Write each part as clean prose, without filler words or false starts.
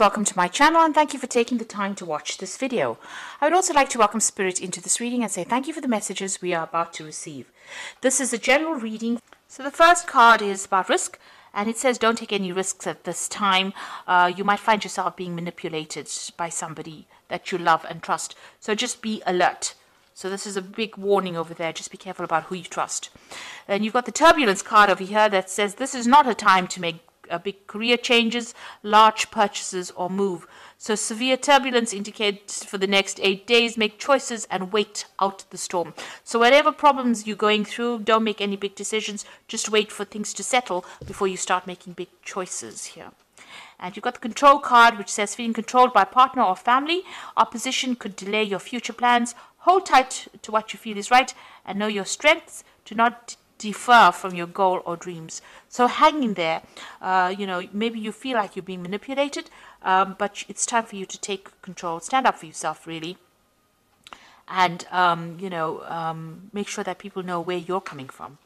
welcome to my channel and thank you for taking the time to watch this video. I would also like to welcome Spirit into this reading and say thank you for the messages we are about to receive. This is a general reading. So the first card is about risk, and it says don't take any risks at this time. You might find yourself being manipulated by somebody that you love and trust. So just be alert. So this is a big warning over there. Just be careful about who you trust. And you've got the turbulence card over here that says this is not a time to make big career changes, large purchases, or move. So severe turbulence indicates for the next 8 days, make choices and wait out the storm. So whatever problems you're going through, don't make any big decisions. Just wait for things to settle before you start making big choices here. And you've got the control card, which says feeling controlled by partner or family. Opposition could delay your future plans. Hold tight to what you feel is right and know your strengths. Do not defer from your goal or dreams. So hang in there. Maybe you feel like you're being manipulated, but it's time for you to take control. Stand up for yourself, really. And, make sure that people know where you're coming from.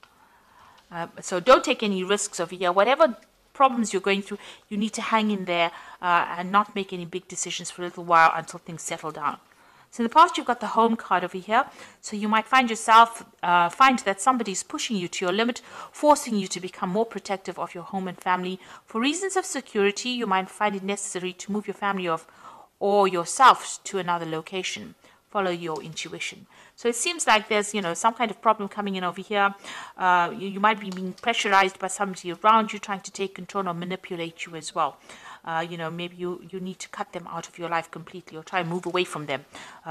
So don't take any risks over here. Whatever problems you're going through, you need to hang in there and not make any big decisions for a little while until things settle down. So in the past, you've got the home card over here. So you might find yourself, find that somebody's pushing you to your limit, forcing you to become more protective of your home and family. For reasons of security, you might find it necessary to move your family or yourself to another location. Follow your intuition. So it seems like there's, some kind of problem coming in over here. You might be being pressurized by somebody around you trying to take control or manipulate you as well. Maybe you need to cut them out of your life completely or try and move away from them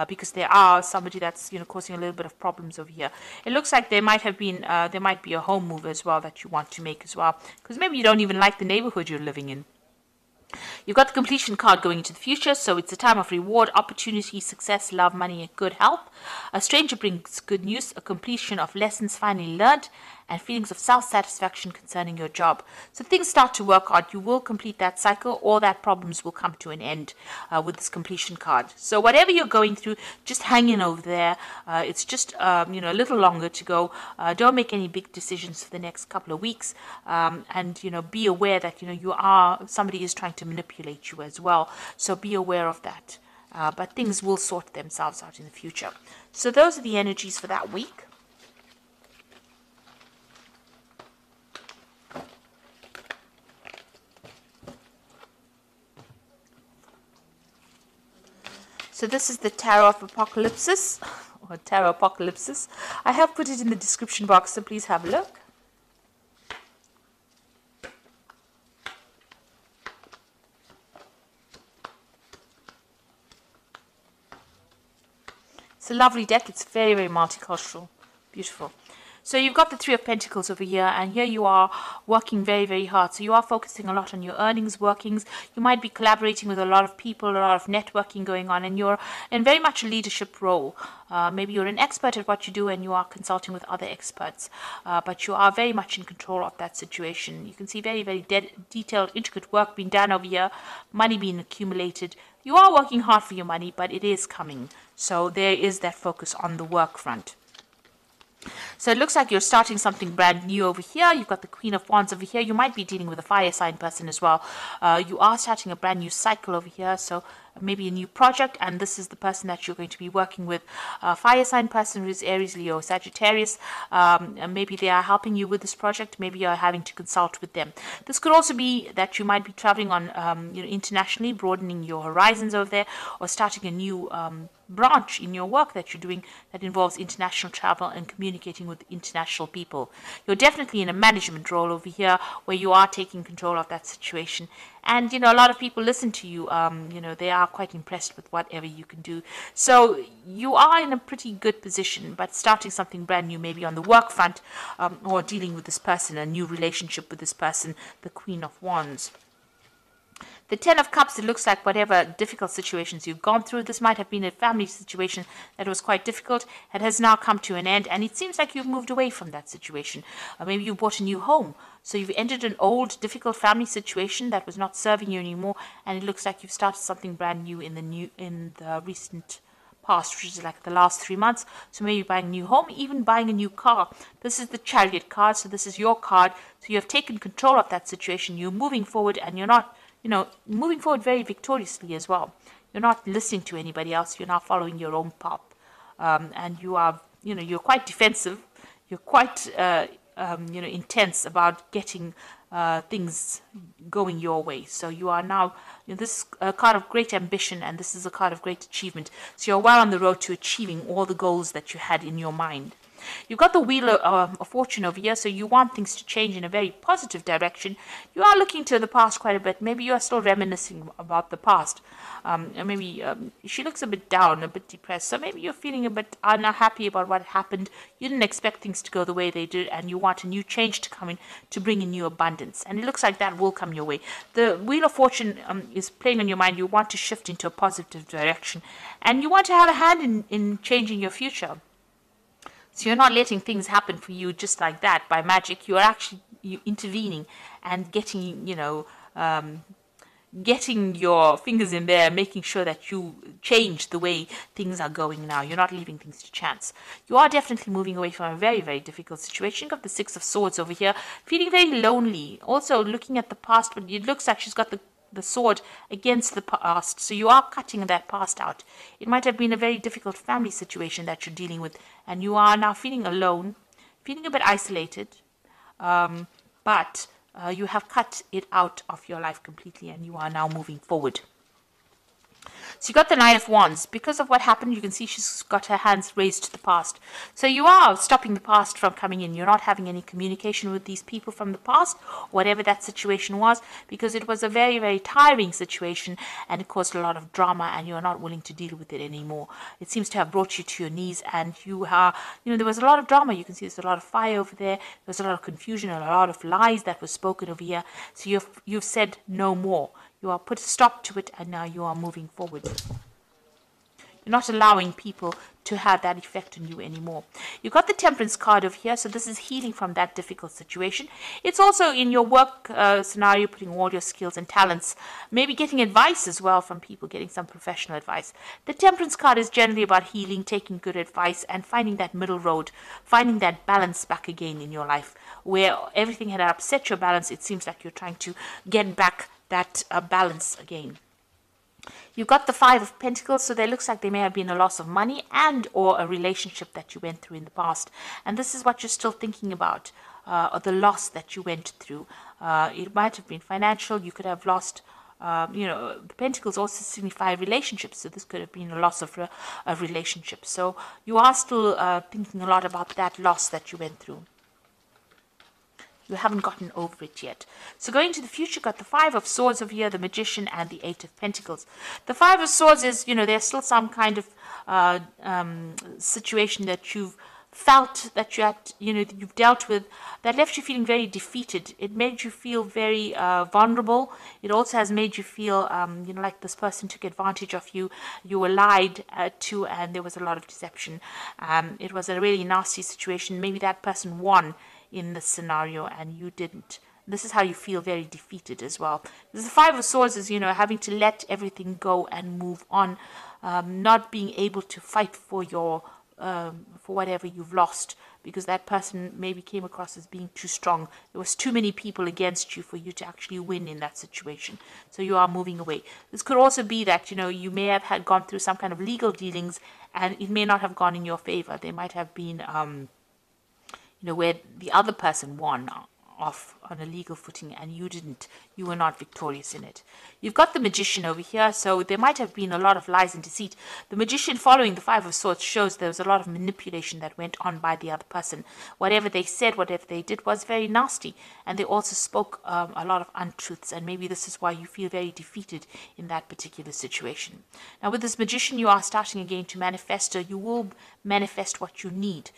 because there are somebody that's, causing a little bit of problems over here. It looks like there might be a home move as well that you want to make as well, because maybe you don't even like the neighborhood you're living in. You've got the completion card going into the future, so it's a time of reward, opportunity, success, love, money, and good health. A stranger brings good news, a completion of lessons finally learned, and feelings of self-satisfaction concerning your job. So things start to work out. You will complete that cycle. All that problems will come to an end with this completion card. So whatever you're going through, just hang in over there. It's just, a little longer to go. Don't make any big decisions for the next couple of weeks. And be aware that, somebody is trying to manipulate you as well. So be aware of that. But things will sort themselves out in the future. So those are the energies for that week. So this is the Tarot of Apocalypsis, or Tarot Apocalypsis. I have put it in the description box, so please have a look. It's a lovely deck. It's very, very multicultural. Beautiful. So you've got the Three of Pentacles over here, and here you are working very, very hard. So you are focusing a lot on your earnings, workings. You might be collaborating with a lot of people, a lot of networking going on, and you're in very much a leadership role. Maybe you're an expert at what you do and you are consulting with other experts, but you are very much in control of that situation. You can see very, very detailed, intricate work being done over here, money being accumulated. You are working hard for your money, but it is coming. So there is that focus on the work front. So it looks like you're starting something brand new over here. You've got the Queen of Wands over here. You might be dealing with a fire sign person as well. You are starting a brand new cycle over here. So maybe a new project, and this is the person that you're going to be working with. A fire sign person who is Aries, Leo, Sagittarius. Maybe they are helping you with this project. Maybe you're having to consult with them. This could also be that you might be traveling on, internationally, broadening your horizons over there, or starting a new branch in your work that you're doing that involves international travel and communicating with international people. You're definitely in a management role over here where you are taking control of that situation. And, a lot of people listen to you. They are quite impressed with whatever you can do. So you are in a pretty good position, but starting something brand new, maybe on the work front, or dealing with this person, a new relationship with this person, the Queen of Wands. The Ten of Cups, it looks like whatever difficult situations you've gone through, this might have been a family situation that was quite difficult. It has now come to an end, and it seems like you've moved away from that situation. Maybe you bought a new home. So you've ended an old, difficult family situation that was not serving you anymore, and it looks like you've started something brand new in the recent past, which is like the last 3 months. So maybe buying a new home, even buying a new car. This is the Chariot card, so this is your card. So you have taken control of that situation. You're moving forward, and you're not moving forward very victoriously as well. You're not listening to anybody else. You're not following your own path. And you are, you're quite defensive. You're quite, intense about getting things going your way. So you are now, this is a card of great ambition, and this is a card of great achievement. So you're well on the road to achieving all the goals that you had in your mind. You've got the Wheel of Fortune over here, so you want things to change in a very positive direction. You are looking to the past quite a bit. Maybe you are still reminiscing about the past. Maybe she looks a bit down, a bit depressed. So maybe you're feeling a bit unhappy about what happened. You didn't expect things to go the way they did, and you want a new change to come in to bring in new abundance. And it looks like that will come your way. The Wheel of Fortune is playing on your mind. You want to shift into a positive direction, and you want to have a hand in changing your future. So you're not letting things happen for you just like that by magic. You are actually intervening and getting, getting your fingers in there, making sure that you change the way things are going now. You're not leaving things to chance. You are definitely moving away from a very, very difficult situation. You've got the Six of Swords over here, feeling very lonely. Also looking at the past, but it looks like she's got the sword against the past. So you are cutting that past out. It might have been a very difficult family situation that you're dealing with, and you are now feeling alone, feeling a bit isolated, but you have cut it out of your life completely, and you are now moving forward. So you got the Knight of Wands. Because of what happened, you can see she's got her hands raised to the past. So you are stopping the past from coming in. You're not having any communication with these people from the past, whatever that situation was, because it was a very, very tiring situation, and it caused a lot of drama, and you're not willing to deal with it anymore. It seems to have brought you to your knees, and you are, there was a lot of drama. You can see there's a lot of fire over there. There's a lot of confusion and a lot of lies that was spoken over here. So you've said no more. You are put a stop to it, and now you are moving forward. You're not allowing people to have that effect on you anymore. You've got the Temperance card over here, so this is healing from that difficult situation. It's also in your work scenario, putting all your skills and talents, maybe getting advice as well from people, getting some professional advice. The Temperance card is generally about healing, taking good advice, and finding that middle road, finding that balance back again in your life. Where everything had upset your balance, it seems like you're trying to get back that balance again. You've got the Five of Pentacles, so there looks like there may have been a loss of money and or a relationship that you went through in the past. And this is what you're still thinking about, or the loss that you went through. It might have been financial. You could have lost, the Pentacles also signify relationships, so this could have been a loss of a relationship. So you are still thinking a lot about that loss that you went through. You haven't gotten over it yet. So going to the future, got the Five of Swords over here, the Magician, and the Eight of Pentacles. The Five of Swords is, there's still some kind of situation that you've felt that you had, you've dealt with, that left you feeling very defeated. It made you feel very vulnerable. It also has made you feel, like this person took advantage of you. You were lied to, and there was a lot of deception. It was a really nasty situation. Maybe that person won in this scenario and you didn't. This is how you feel very defeated as well. The Five of Swords is, having to let everything go and move on, not being able to fight for your for whatever you've lost, because that person maybe came across as being too strong. There was too many people against you for you to actually win in that situation. So you are moving away. This could also be that, you may have gone through some kind of legal dealings, and it may not have gone in your favor. There might have been where the other person won off on a legal footing and you didn't. You were not victorious in it. You've got the Magician over here, so there might have been a lot of lies and deceit. The Magician, following the Five of Swords, shows there was a lot of manipulation that went on by the other person. Whatever they said, whatever they did was very nasty, and they also spoke a lot of untruths, and maybe this is why you feel very defeated in that particular situation. Now with this Magician, you are starting again to manifest, or you will manifest what you need.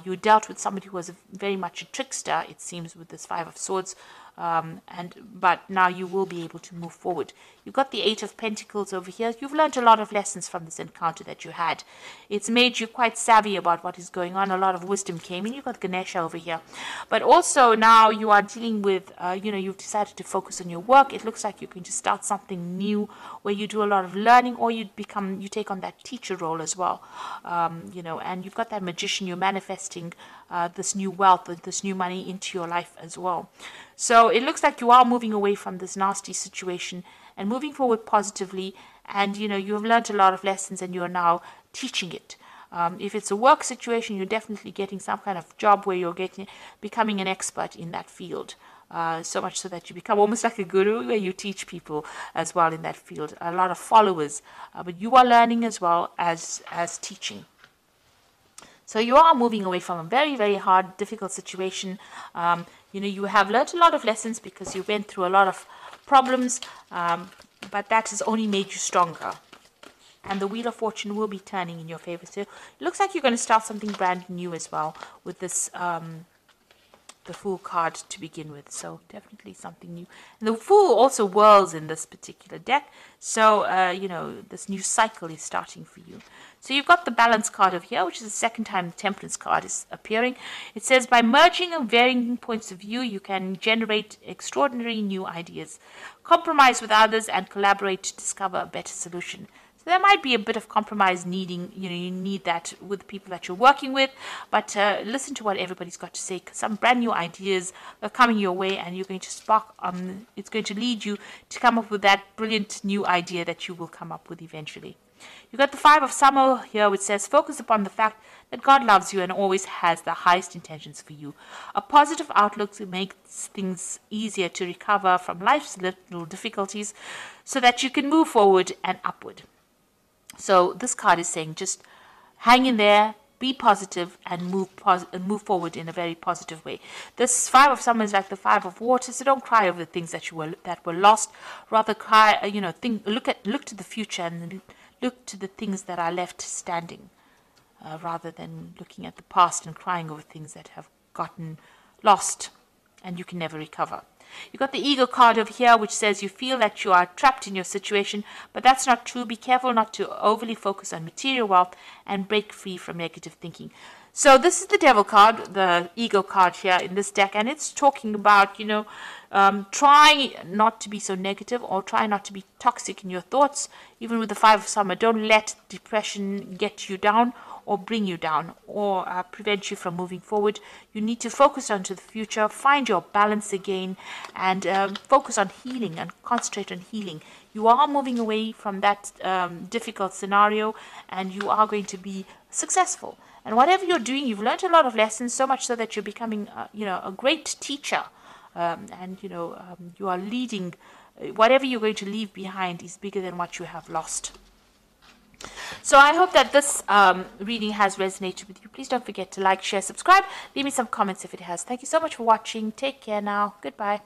You dealt with somebody who was very much a trickster, it seems, with this Five of Swords, but now you will be able to move forward. You've got the Eight of Pentacles over here. You've learned a lot of lessons from this encounter that you had. It's made you quite savvy about what is going on. A lot of wisdom came in. You've got Ganesha over here. But also now you are dealing with, you've decided to focus on your work. It looks like you're going to start something new where you do a lot of learning, or you take on that teacher role as well. And you've got that Magician. You're manifesting this new wealth, this new money into your life as well. So it looks like you are moving away from this nasty situation and moving forward positively. And, you know, you have learned a lot of lessons and you are now teaching it. If it's a work situation, you're definitely getting some kind of job where you're becoming an expert in that field. So much so that you become almost like a guru, where you teach people as well in that field. A lot of followers, but you are learning as well as teaching. So you are moving away from a very, very hard, difficult situation. You know, you have learned a lot of lessons because you went through a lot of problems, but that has only made you stronger. And the Wheel of Fortune will be turning in your favor. So it looks like you're going to start something brand new as well with this, the Fool card to begin with. So definitely something new. And the Fool also whirls in this particular deck. So, you know, this new cycle is starting for you. So you've got the Balance card over here, which is the second time the Temperance card is appearing. It says, by merging and varying points of view, you can generate extraordinary new ideas. Compromise with others and collaborate to discover a better solution. There might be a bit of compromise needing, you know, you need that with the people that you're working with, but listen to what everybody's got to say, because some brand new ideas are coming your way and you're going to spark, it's going to lead you to come up with that brilliant new idea that you will come up with eventually. You've got the Five of Summer here, which says, focus upon the fact that God loves you and always has the highest intentions for you. A positive outlook makes things easier to recover from life's little difficulties so that you can move forward and upward. So this card is saying just hang in there, be positive, and move forward in a very positive way. This Five of Summer is like the Five of Water, so don't cry over the things that were lost. Rather cry, you know, look to the future and look to the things that are left standing, rather than looking at the past and crying over things that have gotten lost and you can never recover. You've got the Eagle card over here, which says you feel that you are trapped in your situation, but that's not true. Be careful not to overly focus on material wealth and break free from negative thinking. So this is the Devil card, the Eagle card here in this deck, and it's talking about, you know, try not to be so negative or try not to be toxic in your thoughts. Even with the Five of Summer, don't let depression get you down or bring you down or prevent you from moving forward. You need to focus onto the future, find your balance again, and focus on healing and concentrate on healing. You are moving away from that difficult scenario and you are going to be successful. And whatever you're doing, you've learned a lot of lessons, so much so that you're becoming, you know, a great teacher. And, you know, you are leading, whatever you're going to leave behind is bigger than what you have lost. So I hope that this reading has resonated with you. Please don't forget to like, share, subscribe. Leave me some comments if it has. Thank you so much for watching. Take care now. Goodbye.